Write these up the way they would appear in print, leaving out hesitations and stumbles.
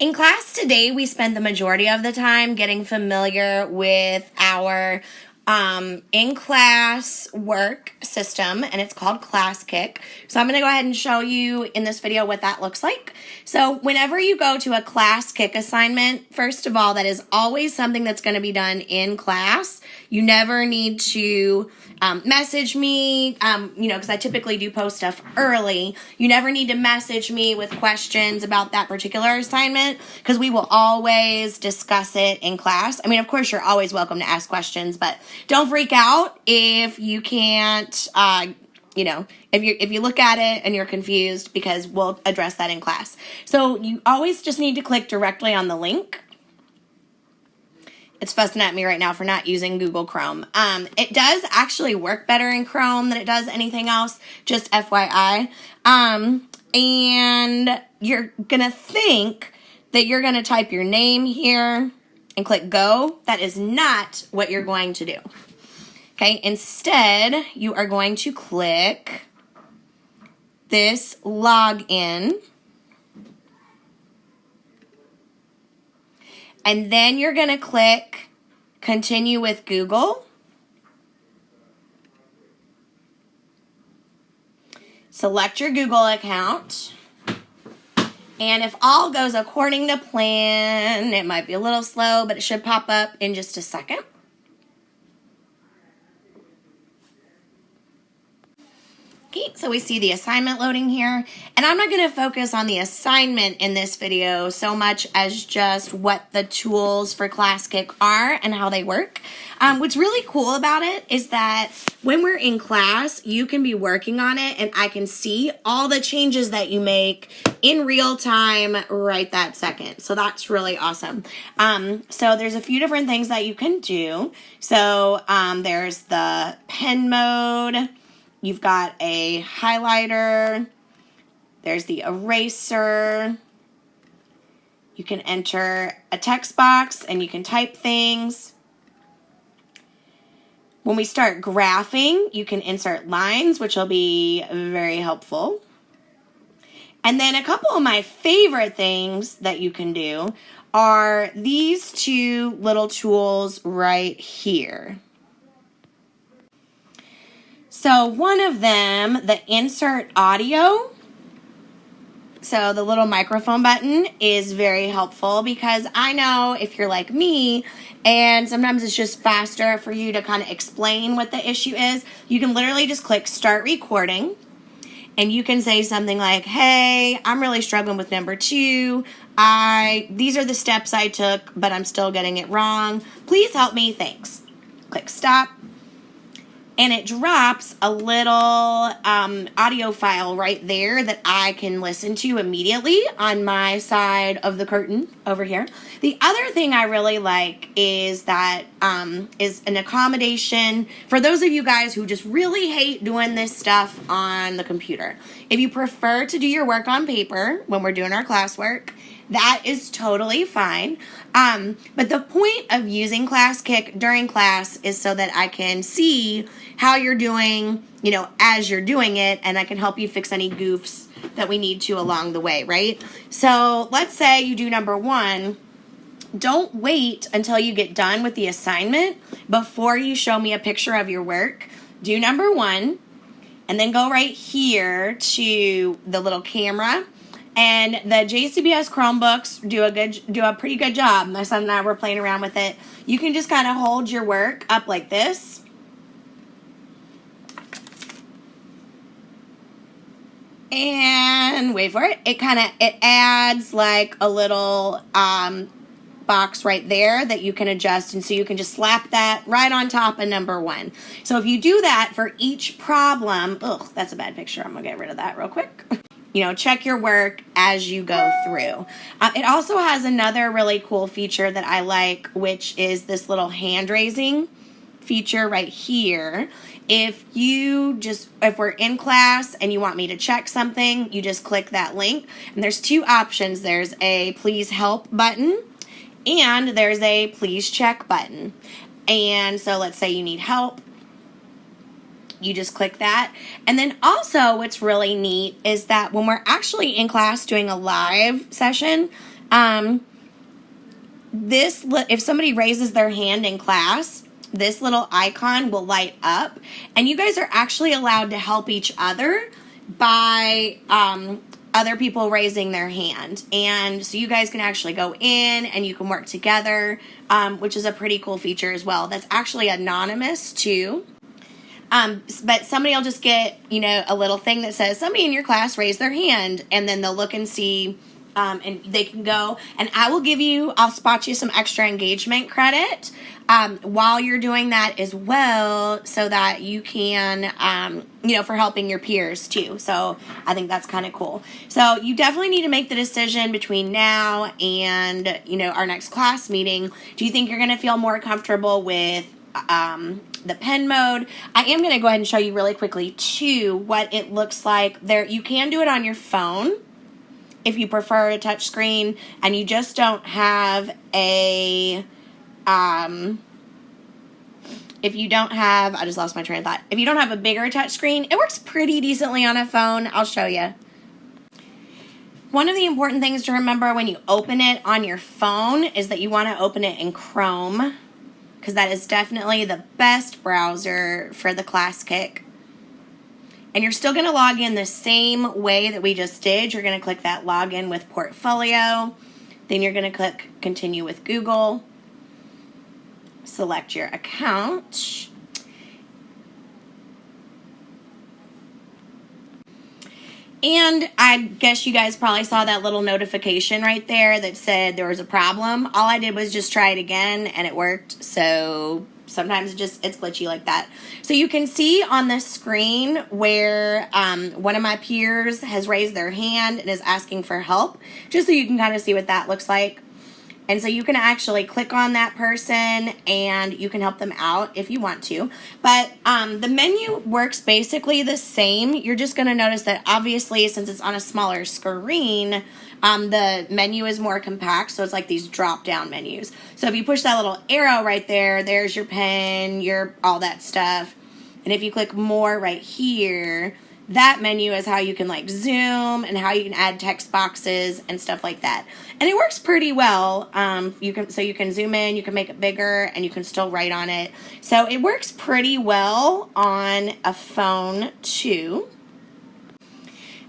In class today, we spent the majority of the time getting familiar with our in-class work system, and it's called Classkick. So I'm going to go ahead and show you in this video what that looks like. So whenever you go to a Classkick assignment, first of all, that is always something that's going to be done in class. You never need to message me, because I typically do post stuff early. You never need to message me with questions about that particular assignment because we will always discuss it in class. I mean, of course, you're always welcome to ask questions, but don't freak out if you can't, if you look at it and you're confused, because we'll address that in class. So you always just need to click directly on the link. It's fussing at me right now for not using Google Chrome. It does actually work better in Chrome than it does anything else, just FYI. And you're going to think that you're going to type your name here and click go. That is not what you're going to do. Okay, instead, you are going to click this login. And then you're going to click continue with Google. Select your Google account. And if all goes according to plan, it might be a little slow, but it should pop up in just a second. Okay, so we see the assignment loading here, and I'm not going to focus on the assignment in this video so much as just what the tools for Classkick are and how they work. What's really cool about it is that when we're in class, you can be working on it, and I can see all the changes that you make in real time right that second. So that's really awesome. So there's a few different things that you can do. So there's the pen mode. You've got a highlighter, there's the eraser, you can enter a text box and you can type things. When we start graphing, you can insert lines, which will be very helpful. And then a couple of my favorite things that you can do are these two little tools right here. So one of them, the insert audio, so the little microphone button is very helpful because I know if you're like me and sometimes it's just faster for you to kind of explain what the issue is, you can literally just click start recording and you can say something like, hey, I'm really struggling with number 2. These are the steps I took, but I'm still getting it wrong. Please help me, thanks. Click stop. And it drops a little audio file right there that I can listen to immediately on my side of the curtain over here. The other thing I really like is that is an accommodation for those of you guys who just really hate doing this stuff on the computer. If you prefer to do your work on paper when we're doing our classwork, that is totally fine. But the point of using Classkick during class is so that I can see how you're doing, as you're doing it, and I can help you fix any goofs that we need to along the way, right? So let's say you do number 1. Don't wait until you get done with the assignment before you show me a picture of your work. Do number 1, and then go right here to the little camera. And the JCBS Chromebooks do a pretty good job. My son and I were playing around with it. You can just kind of hold your work up like this. And wait for it. It adds like a little box right there that you can adjust, and so you can just slap that right on top of number 1. So if you do that for each problem, that's a bad picture. I'm gonna get rid of that real quick. Check your work as you go through. It also has another really cool feature that I like, which is this little hand raising feature right here. If we're in class and you want me to check something, you just click that link. And there's 2 options. There's a please help button and there's a please check button. And so let's say you need help. You just click that. And then also what's really neat is that when we're actually in class doing a live session, If somebody raises their hand in class, this little icon will light up, and you guys are actually allowed to help each other by other people raising their hand. And so you guys can actually go in and you can work together, which is a pretty cool feature as well. That's actually anonymous too. But somebody will just get, a little thing that says somebody in your class raised their hand, and then they'll look and see, and they can go, and I'll spot you some extra engagement credit while you're doing that as well, so that you can, for helping your peers too. So I think that's kind of cool. So you definitely need to make the decision between now and, our next class meeting. Do you think you're going to feel more comfortable with the pen mode? I am going to go ahead and show you really quickly too what it looks like. There, you can do it on your phone if you prefer a touch screen and you just don't have a if you don't have, I just lost my train of thought. If you don't have a bigger touch screen, it works pretty decently on a phone. I'll show you. One of the important things to remember when you open it on your phone is that you want to open it in Chrome, because that is definitely the best browser for the Classkick. And you're still going to log in the same way that we just did. You're going to click that login with portfolio. Then you're going to click continue with Google. Select your account. And I guess you guys probably saw that little notification right there that said there was a problem. All I did was just try it again and it worked. So sometimes it's glitchy like that. So you can see on the screen where one of my peers has raised their hand and is asking for help, just so you can kind of see what that looks like. And so you can actually click on that person and you can help them out if you want to. But the menu works basically the same. You're just going to notice that obviously since it's on a smaller screen, the menu is more compact. So it's like these drop down menus. So if you push that little arrow right there, there's your pen, your all that stuff. And if you click more right here, that menu is how you can like zoom and how you can add text boxes and stuff like that. And it works pretty well. You can zoom in, you can make it bigger, and you can still write on it. So it works pretty well on a phone too.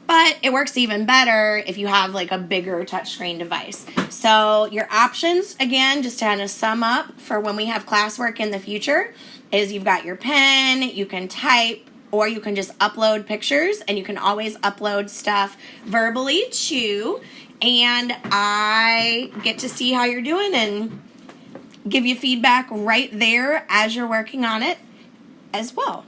But it works even better if you have like a bigger touchscreen device. So your options, again, just to kind of sum up for when we have classwork in the future, is you've got your pen, you can type, or you can just upload pictures, and you can always upload stuff verbally too. And I get to see how you're doing and give you feedback right there as you're working on it as well.